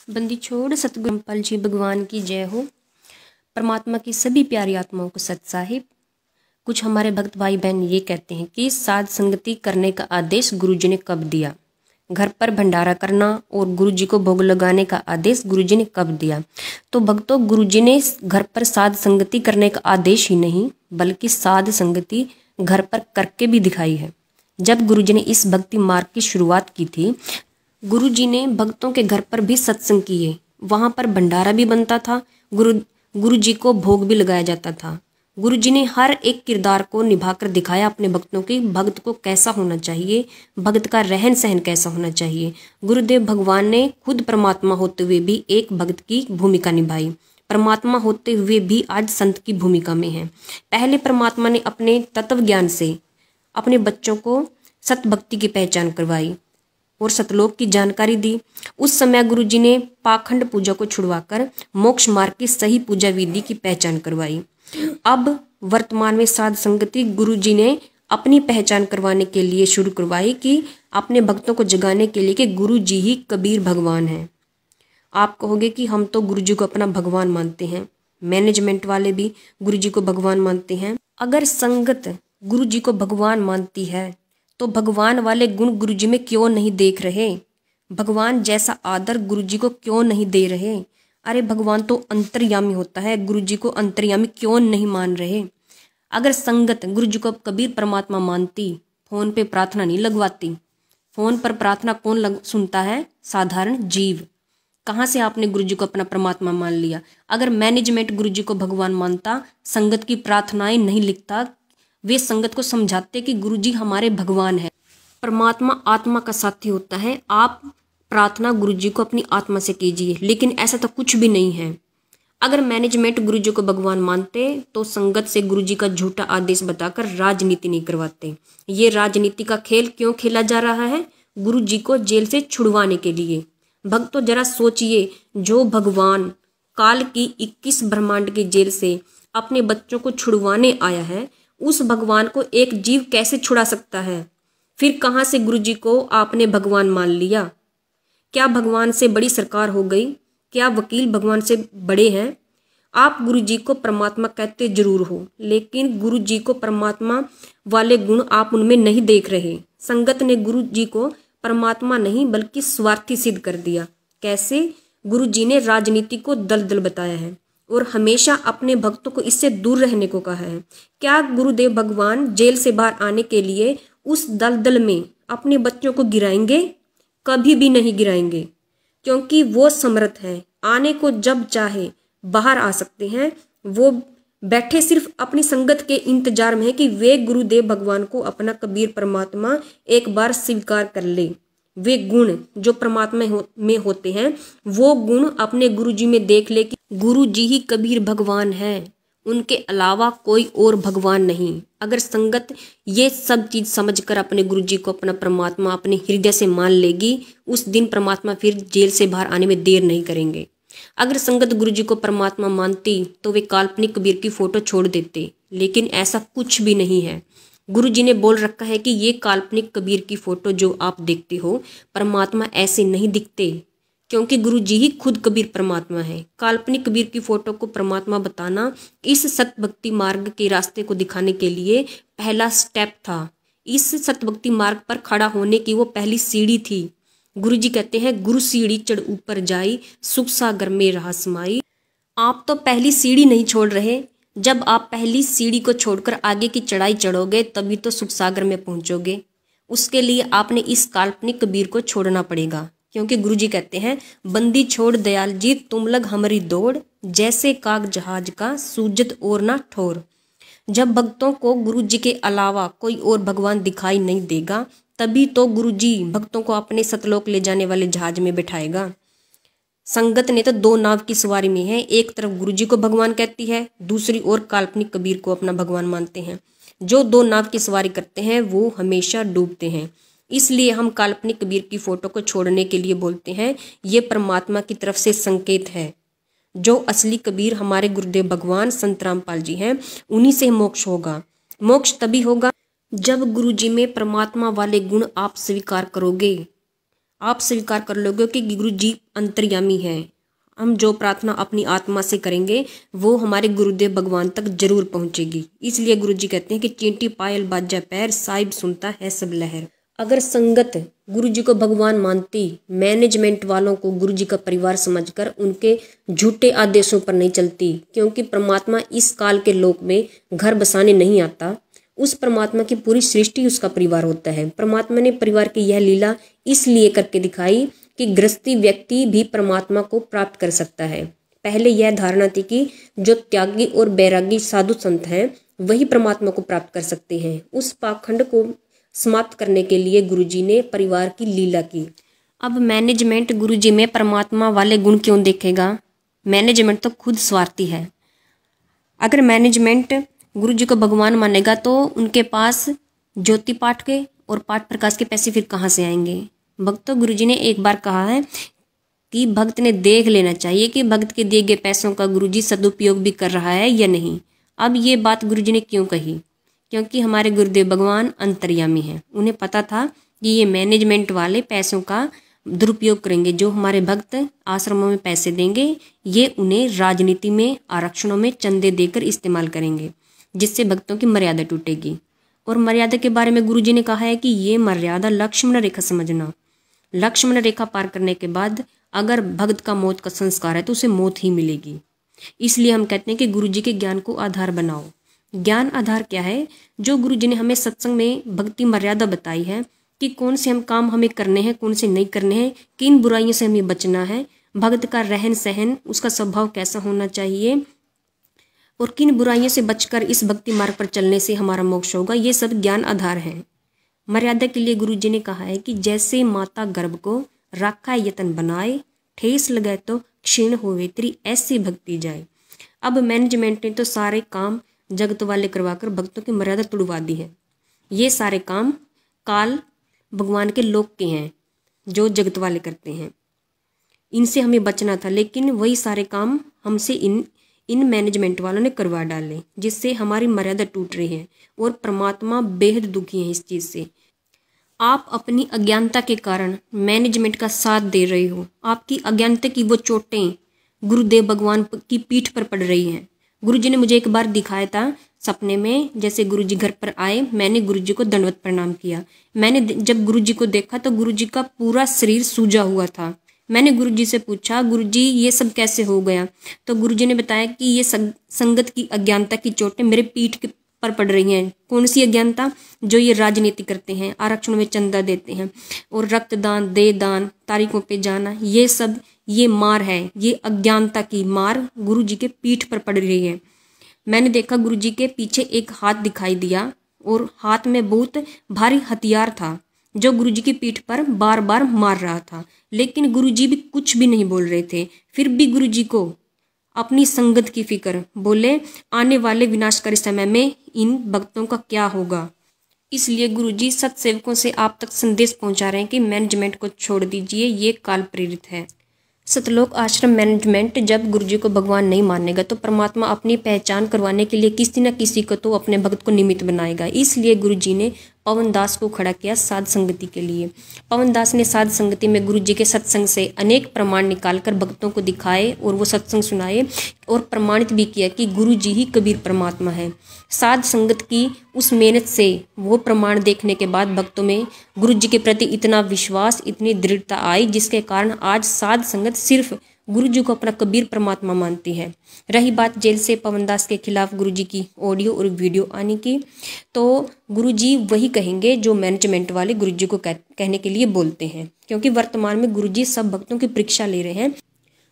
बंदी छोड़ सतगुरु रामपाल जी भगवान की जय हो। परमात्मा की सभी प्यारी आत्माओं को सत साहिब। कुछ हमारे भक्त भाई बहन ये कहते हैं कि साध संगति करने का आदेश गुरुजी ने कब दिया। घर पर भंडारा करना और गुरुजी को भोग लगाने का आदेश गुरुजी ने कब दिया। तो भक्तों, गुरुजी ने घर पर साध संगति करने का आदेश ही नहीं बल्कि साध संगति घर पर करके भी दिखाई है। जब गुरुजी ने इस भक्ति मार्ग की शुरुआत की थी, गुरुजी ने भक्तों के घर पर भी सत्संग किए। वहां पर भंडारा भी बनता था, गुरुजी को भोग भी लगाया जाता था। गुरुजी ने हर एक किरदार को निभाकर दिखाया अपने भक्तों की, भक्त को कैसा होना चाहिए, भक्त का रहन सहन कैसा होना चाहिए। गुरुदेव भगवान ने खुद परमात्मा होते हुए भी एक भक्त की भूमिका निभाई। परमात्मा होते हुए भी आज संत की भूमिका में है। पहले परमात्मा ने अपने तत्व ज्ञान से अपने बच्चों को सत भक्ति की पहचान करवाई और सतलोक की जानकारी दी। उस समय गुरुजी ने पाखंड पूजा को छुड़वाकर मोक्ष मार्ग की सही पूजा विधि की पहचान करवाई। अब वर्तमान में साध संगति गुरुजी ने अपनी पहचान करवाने के लिए शुरू करवाई कि अपने भक्तों को जगाने के लिए कि गुरुजी ही कबीर भगवान है। आप कहोगे कि हम तो गुरुजी को अपना भगवान मानते हैं, मैनेजमेंट वाले भी गुरुजी को भगवान मानते हैं। अगर संगत गुरुजी को भगवान मानती है तो भगवान वाले गुण गुरुजी में क्यों नहीं देख रहे? भगवान जैसा आदर गुरुजी को क्यों नहीं दे रहे? अरे भगवान तो अंतर्यामी होता है, गुरुजी को अंतर्यामी क्यों नहीं मान रहे? अगर संगत गुरुजी को कबीर परमात्मा मानती, फोन पे प्रार्थना नहीं लगवाती। फोन पर प्रार्थना कौन सुनता है? साधारण जीव। कहाँ से आपने गुरुजी को अपना परमात्मा मान लिया? अगर मैनेजमेंट गुरुजी को भगवान मानता, संगत की प्रार्थनाएं नहीं लिखता, वे संगत को समझाते कि गुरुजी हमारे भगवान है। परमात्मा आत्मा का साथी होता है। आप प्रार्थना गुरुजी को अपनी आत्मा से कीजिए, लेकिन ऐसा तो कुछ भी नहीं है। अगर मैनेजमेंट गुरुजी को भगवान मानते तो संगत से गुरुजी का झूठा आदेश बताकर राजनीति नहीं करवाते। ये राजनीति का खेल क्यों खेला जा रहा है? गुरुजी को जेल से छुड़वाने के लिए। भक्तों, जरा सोचिए, जो भगवान काल की 21 ब्रह्मांड की जेल से अपने बच्चों को छुड़वाने आया है, उस भगवान को एक जीव कैसे छुड़ा सकता है? फिर कहां से गुरुजी को आपने भगवान मान लिया? क्या भगवान से बड़ी सरकार हो गई? क्या वकील भगवान से बड़े हैं? आप गुरुजी को परमात्मा कहते जरूर हो, लेकिन गुरुजी को परमात्मा वाले गुण आप उनमें नहीं देख रहे। संगत ने गुरुजी को परमात्मा नहीं बल्कि स्वार्थी सिद्ध कर दिया। कैसे? गुरुजी ने राजनीति को दलदल बताया है और हमेशा अपने भक्तों को इससे दूर रहने को कहा है। क्या गुरुदेव भगवान जेल से बाहर आने के लिए उस दलदल में अपने बच्चों को गिराएंगे? कभी भी नहीं गिराएंगे, क्योंकि वो समर्थ है। आने को जब चाहे बाहर आ सकते हैं। वो बैठे सिर्फ अपनी संगत के इंतजार में है कि वे गुरुदेव भगवान को अपना कबीर परमात्मा एक बार स्वीकार कर ले। वे गुण जो परमात्मा में होते हैं, वो गुण अपने गुरुजी में देख ले कि गुरुजी ही कबीर भगवान है, उनके अलावा कोई और भगवान नहीं। अगर संगत ये सब चीज समझकर अपने गुरुजी को अपना परमात्मा अपने हृदय से मान लेगी, उस दिन परमात्मा फिर जेल से बाहर आने में देर नहीं करेंगे। अगर संगत गुरुजी को परमात्मा मानती तो वे काल्पनिक कबीर की फोटो छोड़ देते, लेकिन ऐसा कुछ भी नहीं है। गुरुजी ने बोल रखा है कि ये काल्पनिक कबीर की फोटो जो आप देखते हो, परमात्मा ऐसे नहीं दिखते, क्योंकि गुरुजी ही खुद कबीर परमात्मा है। काल्पनिक कबीर की फोटो को परमात्मा बताना इस सत भक्ति मार्ग के रास्ते को दिखाने के लिए पहला स्टेप था। इस सत भक्ति मार्ग पर खड़ा होने की वो पहली सीढ़ी थी। गुरुजी कहते हैं, गुरु सीढ़ी चढ़ ऊपर जाई, सुख सागर में रहा समाई। आप तो पहली सीढ़ी नहीं छोड़ रहे। जब आप पहली सीढ़ी को छोड़कर आगे की चढ़ाई चढ़ोगे तभी तो सुख सागर में पहुंचोगे। उसके लिए आपने इस काल्पनिक कबीर को छोड़ना पड़ेगा, क्योंकि गुरुजी कहते हैं, बंदी छोड़ दयाल जी तुम लग हमारी दौड़, जैसे काग जहाज का सूजत और ना ठोर। जब भक्तों को गुरुजी के अलावा कोई और भगवान दिखाई नहीं देगा, तभी तो गुरुजी भक्तों को अपने सतलोक ले जाने वाले जहाज में बैठाएगा। संगत ने तो दो नाव की सवारी में है। एक तरफ गुरुजी को भगवान कहती है, दूसरी ओर काल्पनिक कबीर को अपना भगवान मानते हैं। जो दो नाव की सवारी करते हैं वो हमेशा डूबते हैं। इसलिए हम काल्पनिक कबीर की फोटो को छोड़ने के लिए बोलते हैं। ये परमात्मा की तरफ से संकेत है। जो असली कबीर हमारे गुरुदेव भगवान संत रामपाल जी हैं, उन्हीं से मोक्ष होगा। मोक्ष तभी होगा जब गुरुजी में परमात्मा वाले गुण आप स्वीकार करोगे। आप स्वीकार कर लोगे कि गुरु जी अंतर्यामी हैं। हम जो प्रार्थना अपनी आत्मा से करेंगे वो हमारे गुरुदेव भगवान तक जरूर पहुंचेगी। इसलिए गुरु जी कहते हैं कि चींटी पायल बाजा पैर, साहिब सुनता है सब लहर। अगर संगत गुरु जी को भगवान मानती, मैनेजमेंट वालों को गुरु जी का परिवार समझकर उनके झूठे आदेशों पर नहीं चलती, क्योंकि परमात्मा इस काल के लोक में घर बसाने नहीं आता। उस परमात्मा की पूरी सृष्टि उसका परिवार होता है। परमात्मा ने परिवार की यह लीला इसलिए करके दिखाई कि गृहस्थी व्यक्ति भी परमात्मा को प्राप्त कर सकता है। पहले यह धारणा थी कि जो त्यागी और बैरागी साधु संत हैं वही परमात्मा को प्राप्त कर सकते हैं। उस पाखंड को समाप्त करने के लिए गुरुजी ने परिवार की लीला की। अब मैनेजमेंट गुरुजी में परमात्मा वाले गुण क्यों देखेगा? मैनेजमेंट तो खुद स्वार्थी है। अगर मैनेजमेंट गुरुजी को भगवान मानेगा तो उनके पास ज्योति पाठ के और पाठ प्रकाश के पैसे फिर कहाँ से आएंगे? भक्तों, गुरुजी ने एक बार कहा है कि भक्त ने देख लेना चाहिए कि भक्त के दिए गए पैसों का गुरुजी सदुपयोग भी कर रहा है या नहीं। अब ये बात गुरुजी ने क्यों कही? क्योंकि हमारे गुरुदेव भगवान अंतर्यामी हैं। उन्हें पता था कि ये मैनेजमेंट वाले पैसों का दुरुपयोग करेंगे। जो हमारे भक्त आश्रमों में पैसे देंगे ये उन्हें राजनीति में, आरक्षणों में चंदे देकर इस्तेमाल करेंगे, जिससे भक्तों की मर्यादा टूटेगी। और मर्यादा के बारे में गुरुजी ने कहा है कि ये मर्यादा लक्ष्मण रेखा समझना। लक्ष्मण रेखा पार करने के बाद अगर भक्त का मौत का संस्कार है तो उसे मौत ही मिलेगी। इसलिए हम कहते हैं कि गुरुजी के ज्ञान को आधार बनाओ। ज्ञान आधार क्या है? जो गुरुजी ने हमें सत्संग में भक्ति मर्यादा बताई है कि कौन से हम काम हमें करने हैं, कौन से नहीं करने हैं, किन बुराइयों से हमें बचना है, भक्त का रहन सहन, उसका स्वभाव कैसा होना चाहिए और किन बुराइयों से बचकर इस भक्ति मार्ग पर चलने से हमारा मोक्ष होगा, ये सब ज्ञान आधार है। मर्यादा के लिए गुरुजी ने कहा है कि जैसे माता गर्भ को राखा यतन बनाए, ठेस लगाए तो क्षीण होवे तेरी ऐसी भक्ति जाए। अब मैनेजमेंट ने तो सारे काम जगत वाले करवाकर भक्तों की मर्यादा तुड़वा दी है। ये सारे काम काल भगवान के लोक के हैं जो जगत वाले करते हैं। इनसे हमें बचना था, लेकिन वही सारे काम हमसे इन मैनेजमेंट वालों ने करवा डाले, जिससे हमारी मर्यादा टूट रही है और परमात्मा बेहद दुखी है इस चीज़ से। आप अपनी अज्ञानता के कारण मैनेजमेंट का साथ दे रहे हो। आपकी अज्ञानता की वो चोटें गुरुदेव भगवान की पीठ पर पड़ रही हैं। गुरुजी ने मुझे एक बार दिखाया था सपने में, जैसे गुरुजी घर पर आए, मैंने गुरुजी को दंडवत प्रणाम किया। मैंने जब गुरुजी को देखा तो गुरुजी का पूरा शरीर सूजा हुआ था। मैंने गुरुजी से पूछा, गुरुजी ये सब कैसे हो गया? तो गुरुजी ने बताया कि ये संगत की अज्ञानता की चोटें मेरे पीठ पर पड़ रही हैं। कौन सी अज्ञानता? जो ये राजनीति करते हैं, आरक्षण में चंदा देते हैं और रक्तदान, दे दान, तारीखों पे जाना, ये सब ये मार है। ये अज्ञानता की मार गुरुजी के पीठ पर पड़ रही है। मैंने देखा गुरुजी के पीछे एक हाथ दिखाई दिया और हाथ में बहुत भारी हथियार था जो गुरुजी की पीठ पर बार बार मार रहा था, लेकिन गुरुजी भी कुछ भी नहीं बोल रहे थे। फिर भी गुरुजी को अपनी संगत की फिक्र, बोले आने वाले विनाशकारी समय में इन भक्तों का क्या होगा। इसलिए गुरुजी सत्सेवकों से आप तक संदेश पहुंचा रहे हैं कि मैनेजमेंट को छोड़ दीजिए, ये काल प्रेरित है। सतलोक आश्रम मैनेजमेंट जब गुरुजी को भगवान नहीं मानेगा तो परमात्मा अपनी पहचान करवाने के लिए किसी न किसी को तो अपने भक्त को निमित्त बनाएगा। इसलिए गुरुजी ने पवन दास को खड़ा किया साध संगति के लिए। पवन दास ने साध संगति में गुरुजी के सत्संग से अनेक प्रमाण निकालकर भक्तों को दिखाए और वो सत्संग सुनाए और प्रमाणित भी किया कि गुरुजी ही कबीर परमात्मा है। साध संगत की उस मेहनत से वो प्रमाण देखने के बाद भक्तों में गुरुजी के प्रति इतना विश्वास, इतनी दृढ़ता आई, जिसके कारण आज साध संगत सिर्फ गुरुजी को अपना कबीर परमात्मा मानती है। रही बात जेल से पवनदास के खिलाफ गुरुजी की ऑडियो और वीडियो आने की, तो गुरुजी वही कहेंगे जो मैनेजमेंट वाले गुरुजी को कहने के लिए बोलते हैं, क्योंकि वर्तमान में गुरुजी सब भक्तों की परीक्षा ले रहे हैं।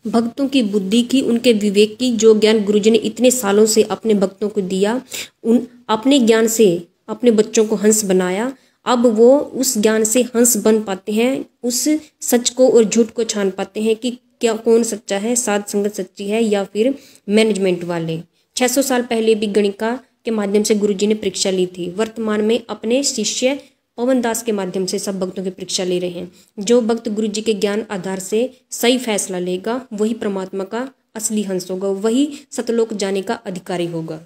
भक्तों की बुद्धि की, उनके विवेक की, जो ज्ञान गुरुजी ने इतने सालों से अपने भक्तों को दिया, उन अपने ज्ञान से अपने बच्चों को हंस बनाया। अब वो उस ज्ञान से हंस बन पाते हैं, उस सच को और झूठ को छान पाते हैं कि क्या कौन सच्चा है, साध संगत सच्ची है या फिर मैनेजमेंट वाले। 600 साल पहले भी गणिका के माध्यम से गुरुजी ने परीक्षा ली थी। वर्तमान में अपने शिष्य पवन दास के माध्यम से सब भक्तों की परीक्षा ले रहे हैं। जो भक्त गुरुजी के ज्ञान आधार से सही फैसला लेगा वही परमात्मा का असली हंस होगा, वही सतलोक जाने का अधिकारी होगा।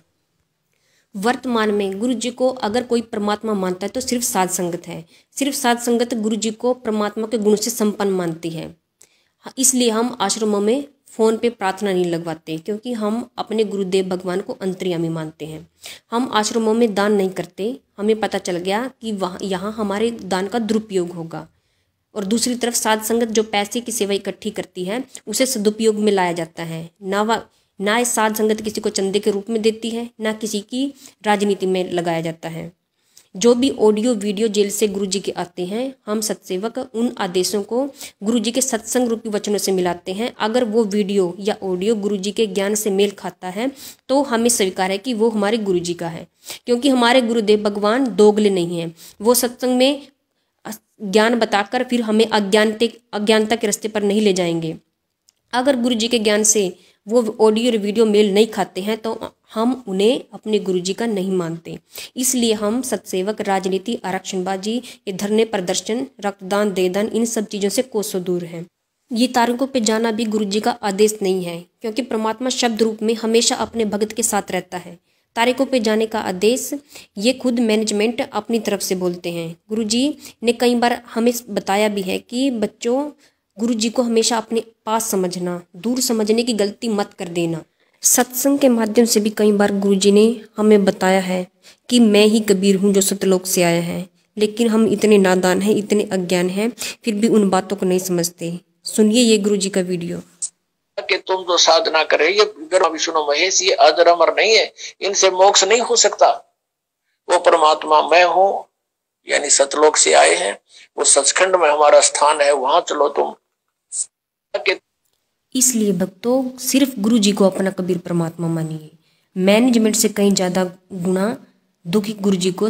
वर्तमान में गुरु जी को अगर कोई परमात्मा मानता है तो सिर्फ साध संगत है। सिर्फ साध संगत गुरु जी को परमात्मा के गुण से संपन्न मानती है। इसलिए हम आश्रमों में फ़ोन पे प्रार्थना नहीं लगवाते, क्योंकि हम अपने गुरुदेव भगवान को अंतर्यामी मानते हैं। हम आश्रमों में दान नहीं करते, हमें पता चल गया कि वहाँ यहाँ हमारे दान का दुरुपयोग होगा। और दूसरी तरफ साध संगत जो पैसे की सेवा इकट्ठी करती है उसे सदुपयोग में लाया जाता है। ना इस साध संगत किसी को चंदे के रूप में देती है, ना किसी की राजनीति में लगाया जाता है। जो भी ऑडियो वीडियो जेल से गुरुजी के आते हैं, हम सत्सेवक उन आदेशों को गुरुजी के सत्संग रूपी वचनों से मिलाते हैं। अगर वो वीडियो या ऑडियो गुरुजी के ज्ञान से मेल खाता है तो हमें स्वीकार है कि वो हमारे गुरुजी का है, क्योंकि हमारे गुरुदेव भगवान दोगले नहीं हैं। वो सत्संग में ज्ञान बताकर फिर हमें अज्ञानता के रास्ते पर नहीं ले जाएंगे। अगर गुरुजी के ज्ञान से वो ऑडियो और वीडियो मेल नहीं खाते हैं तो हम उन्हें अपने गुरुजी का नहीं मानते। इसलिए हम सत्सेवक राजनीति, आरक्षणबाजी, ये धरने प्रदर्शन, रक्तदान, देदान, इन सब चीज़ों से कोसों दूर हैं। ये तारकों पे जाना भी गुरुजी का आदेश नहीं है, क्योंकि परमात्मा शब्द रूप में हमेशा अपने भक्त के साथ रहता है। तारीखों पे जाने का आदेश ये खुद मैनेजमेंट अपनी तरफ से बोलते हैं। गुरुजी ने कई बार हमें बताया भी है कि बच्चों, गुरुजी को हमेशा अपने पास समझना, दूर समझने की गलती मत कर देना। सत्संग के माध्यम से भी कई बार गुरुजी ने हमें बताया है कि मैं ही कबीर हूँ जो सतलोक से आया है, लेकिन हम इतने नादान हैं, इतने अज्ञान हैं, फिर भी उन बातों को नहीं समझते। सुनिए ये गुरुजी का वीडियो। कि तुम तो साधना कर रहे, ये गर्भ विष्णु महेश, ये अजर अमर नहीं है, इनसे मोक्ष नहीं हो सकता। वो परमात्मा मैं हूँ, यानी सतलोक से आए हैं, वो सचखंड में हमारा स्थान है, वहां चलो तुम। इसलिए भक्तों, सिर्फ गुरुजी को अपना कबीर परमात्मा मानिए। मैनेजमेंट से कहीं ज्यादा गुना दुखी गुरुजी को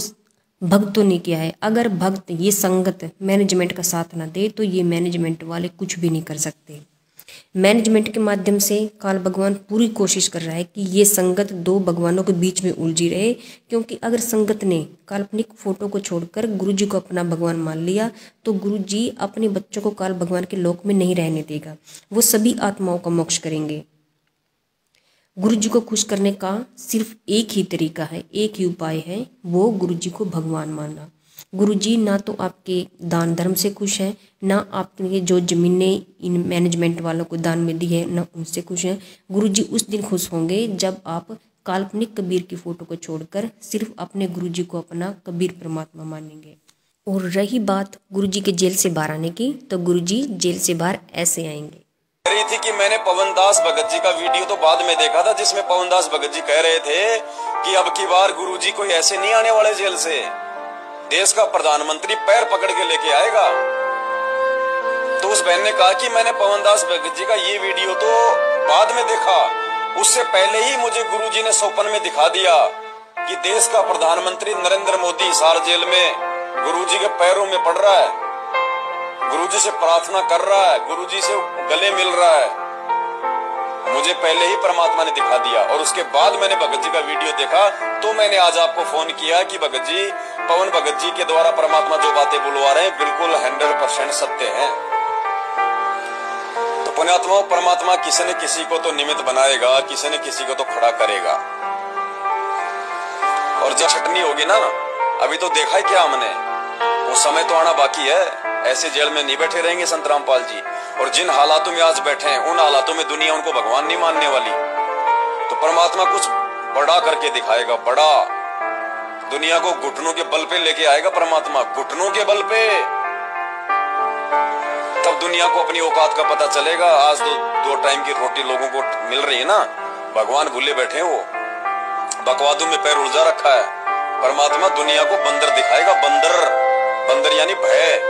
भक्तों ने किया है। अगर भक्त ये संगत मैनेजमेंट का साथ ना दे तो ये मैनेजमेंट वाले कुछ भी नहीं कर सकते। मैनेजमेंट के माध्यम से काल भगवान पूरी कोशिश कर रहा है कि ये संगत दो भगवानों के बीच में उलझी रहे, क्योंकि अगर संगत ने काल्पनिक फोटो को छोड़कर गुरुजी को अपना भगवान मान लिया तो गुरुजी अपने बच्चों को काल भगवान के लोक में नहीं रहने देगा। वो सभी आत्माओं का मोक्ष करेंगे। गुरुजी को खुश करने का सिर्फ एक ही तरीका है, एक ही उपाय है, वो गुरुजी को भगवान मानना। गुरुजी ना तो आपके दान धर्म से खुश हैं, ना आपने जो ज़मीनें इन मैनेजमेंट वालों को दान में दी है ना उनसे खुश हैं। गुरुजी उस दिन खुश होंगे जब आप काल्पनिक कबीर की फ़ोटो को छोड़कर सिर्फ अपने गुरुजी को अपना कबीर परमात्मा मानेंगे। और रही बात गुरुजी के जेल से बाहर आने की, तो गुरुजी जेल से बाहर ऐसे आएंगे। रही थी कि मैंने पवन दास भगत जी का वीडियो तो बाद में देखा था, जिसमें पवन दास भगत जी कह रहे थे कि अब की बार गुरुजी कोई ऐसे नहीं आने वाले जेल से, देश का प्रधानमंत्री पैर पकड़ के लेके आएगा। तो उस बहन ने कहा कि मैंने पवन दास भगत जी का ये वीडियो तो बाद में देखा, उससे पहले ही मुझे गुरुजी ने सौपन में दिखा दिया कि देश का प्रधानमंत्री नरेंद्र मोदी हिसार जेल में गुरुजी के पैरों में पड़ रहा है, गुरुजी से प्रार्थना कर रहा है, गुरुजी से गले मिल रहा है। मुझे पहले ही परमात्मा ने दिखा दिया। और उसके बाद मैंने भगत जी का वीडियो देखा, तो मैंने आज आपको फोन किया कि भगत जी, पवन भगत जी के द्वारा परमात्मा जो बातें बुलवा रहे हैं बिल्कुल 100% सत्य है। तो पुण्यात्माओं, परमात्मा किसी न किसी को तो निमित्त बनाएगा, किसी न किसी को तो खड़ा करेगा। और जब छटनी होगी ना, अभी तो देखा ही क्या हमने, वो समय तो आना बाकी है। ऐसे जेल में नहीं बैठे रहेंगे संत रामपाल जी, और जिन हालातों में आज बैठे हैं उन हालातों में दुनिया उनको भगवान नहीं मानने वाली। तो परमात्मा कुछ बड़ा करके दिखाएगा, बड़ा। दुनिया को घुटनों के बल पे लेके आएगा परमात्मा, घुटनों के बल पे। तब दुनिया को अपनी औकात का पता चलेगा। आज तो 2 टाइम की रोटी लोगों को मिल रही है ना, भगवान भूले बैठे हो, बकवादों में पैर उलझा रखा है। परमात्मा दुनिया को बंदर दिखाएगा, बंदर, बंदर यानी भय।